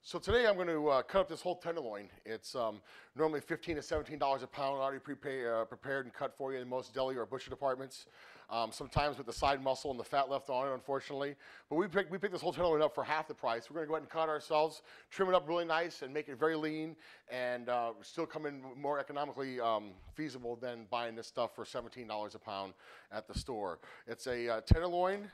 So today I'm going to cut up this whole tenderloin. It's normally $15 to $17 a pound, already prepared and cut for you in most deli or butcher departments. Sometimes with the side muscle and the fat left on it, unfortunately. But we picked this whole tenderloin up for half the price. We're going to go ahead and cut ourselves, trim it up really nice, and make it very lean, and still come in more economically feasible than buying this stuff for $17 a pound at the store. It's a tenderloin.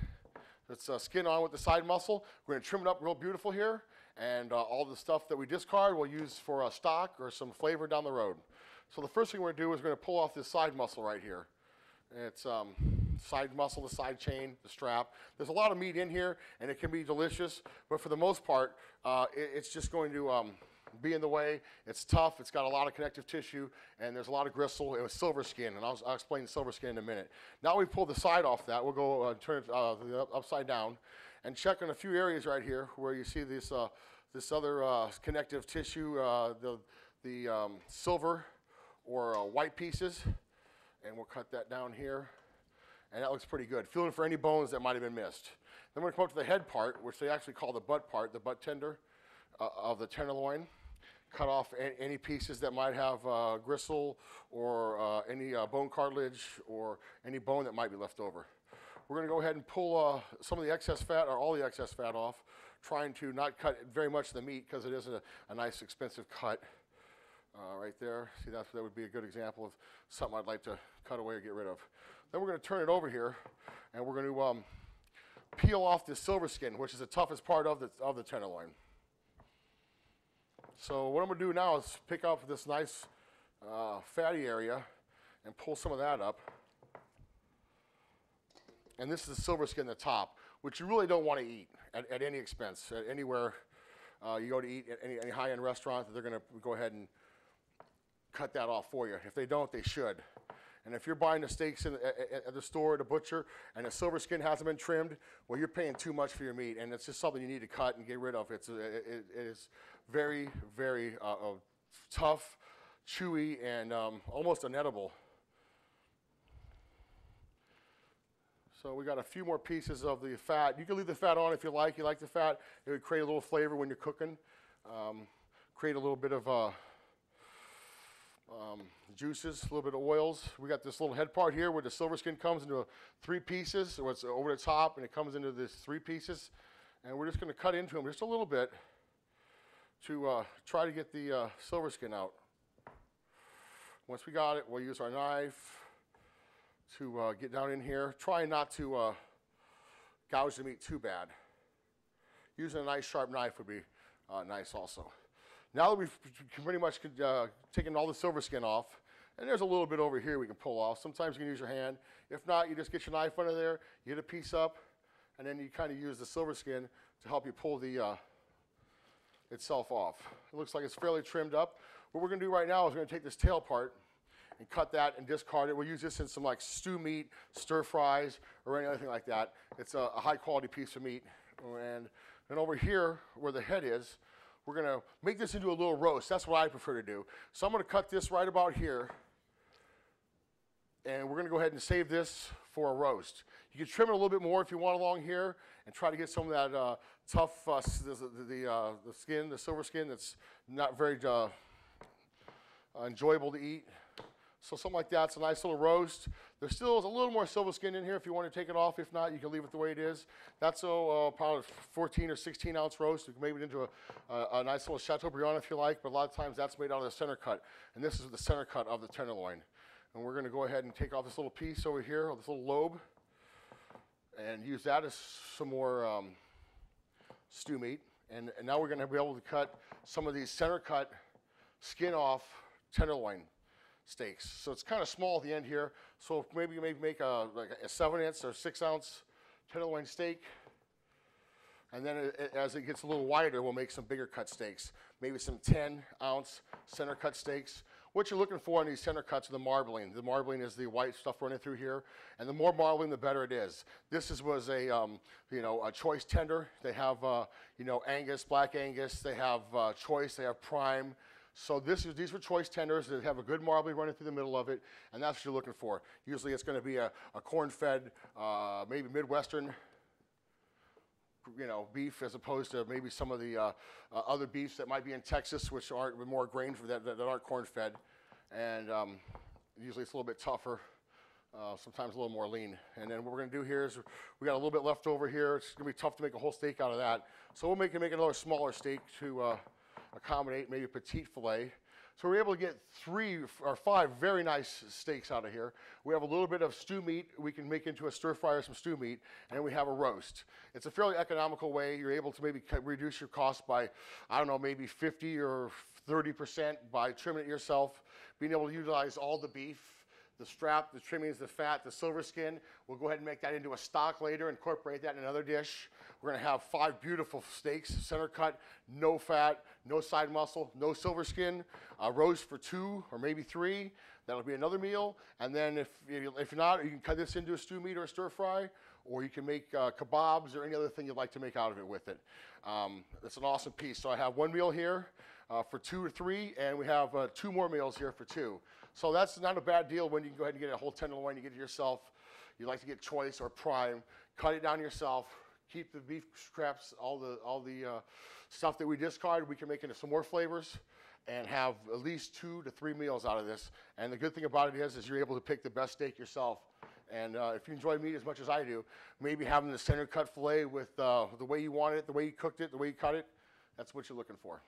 It's skin on with the side muscle. We're going to trim it up real beautiful here, and all the stuff that we discard we'll use for stock or some flavor down the road. So the first thing we're going to do is we're going to pull off this side muscle right here. It's side muscle, the side chain, the strap. There's a lot of meat in here, and it can be delicious, but for the most part, it's just going to be in the way. It's tough. It's got a lot of connective tissue, and there's a lot of gristle. It was silver skin, and I'll explain silver skin in a minute. Now we pull the side off that. We'll go turn it upside down and check on a few areas right here where you see this other connective tissue, the silver or white pieces, and we'll cut that down here, and that looks pretty good. Feeling for any bones that might have been missed. Then we're going to come up to the head part, which they actually call the butt part, the butt tender of the tenderloin. Cut off any pieces that might have gristle or any bone cartilage or any bone that might be left over. We're going to go ahead and pull some of the excess fat or all the excess fat off, trying to not cut very much of the meat because it is a nice expensive cut right there. See, that would be a good example of something I'd like to cut away or get rid of. Then we're going to turn it over here, and we're going to peel off this silver skin, which is the toughest part of the tenderloin. So what I'm going to do now is pick up this nice fatty area and pull some of that up. And this is the silver skin at the top, which you really don't want to eat at any expense. Anywhere you go to eat at any high-end restaurant, they're going to go ahead and cut that off for you. If they don't, they should. And if you're buying the steaks at the store at a butcher and the silver skin hasn't been trimmed, well, you're paying too much for your meat, and it's just something you need to cut and get rid of. It is very, very tough, chewy, and almost unedible. So we got a few more pieces of the fat. You can leave the fat on if you like. You like the fat. It would create a little flavor when you're cooking. Create a little bit of juices, a little bit of oils. We got this little head part here where the silver skin comes into three pieces, so it's over the top, and it comes into this three pieces. And we're just going to cut into them just a little bit to try to get the silver skin out. Once we got it, we'll use our knife to get down in here. Try not to gouge the meat too bad. Using a nice sharp knife would be nice also. Now that we've pretty much taken all the silver skin off, and there's a little bit over here we can pull off. Sometimes you can use your hand. If not, you just get your knife under there, you get a piece up, and then you kind of use the silver skin to help you pull the itself off. It looks like it's fairly trimmed up. What we're going to do right now is we're going to take this tail part and cut that and discard it. We'll use this in some like stew meat, stir fries, or anything like that. It's a high quality piece of meat. And then over here where the head is, we're going to make this into a little roast. That's what I prefer to do. So I'm going to cut this right about here, and we're going to go ahead and save this for a roast. You can trim it a little bit more if you want along here and try to get some of that tough, the skin, the silver skin that's not very enjoyable to eat. So something like that's a nice little roast. There still is a little more silver skin in here if you want to take it off. If not, you can leave it the way it is. That's probably a 14 or 16 ounce roast. You can make it into a nice little Chateaubriand if you like, but a lot of times that's made out of the center cut. And this is the center cut of the tenderloin. And we're going to go ahead and take off this little piece over here, or this little lobe, and use that as some more stew meat. And now we're going to be able to cut some of these center cut skin off tenderloin steaks. So it's kind of small at the end here. So maybe you make like a 7-ounce or 6-ounce tenderloin steak. And then as it gets a little wider, we'll make some bigger cut steaks. Maybe some 10-ounce center cut steaks. What you're looking for in these center cuts are the marbling. The marbling is the white stuff running through here. And the more marbling, the better it is. This was a choice tender. They have Angus, black Angus. They have choice. They have prime. So these were choice tenders that have a good marbling running through the middle of it, and that's what you're looking for. Usually it's going to be a corn-fed, maybe Midwestern beef as opposed to maybe some of the other beefs that might be in Texas, which aren't more grain for that aren't corn fed, and usually it's a little bit tougher. Sometimes a little more lean. And then what we're going to do here is we got a little bit left over here. It's going to be tough to make a whole steak out of that. So we'll make another smaller steak to accommodate maybe a petite filet. So we're able to get 3 or 5 very nice steaks out of here. We have a little bit of stew meat we can make into a stir fry or some stew meat, and we have a roast. It's a fairly economical way. You're able to maybe reduce your cost by, I don't know, maybe 50 or 30% by trimming it yourself, being able to utilize all the beef, the strap, the trimmings, the fat, the silver skin. We'll go ahead and make that into a stock later, incorporate that in another dish. We're gonna have 5 beautiful steaks, center cut, no fat, no side muscle, no silver skin, roast for 2 or maybe 3. That'll be another meal. And then if not, you can cut this into a stew meat or a stir fry, or you can make kebabs or any other thing you'd like to make out of it with it. It's an awesome piece. So I have 1 meal here for 2 or 3, and we have 2 more meals here for 2. So that's not a bad deal when you can go ahead and get a whole tenderloin. You get it yourself. You like to get choice or prime. Cut it down yourself. Keep the beef scraps, all the stuff that we discarded. We can make into some more flavors and have at least 2 to 3 meals out of this. And the good thing about it is you're able to pick the best steak yourself. And if you enjoy meat as much as I do, maybe having the center cut filet with the way you want it, the way you cooked it, the way you cut it, that's what you're looking for.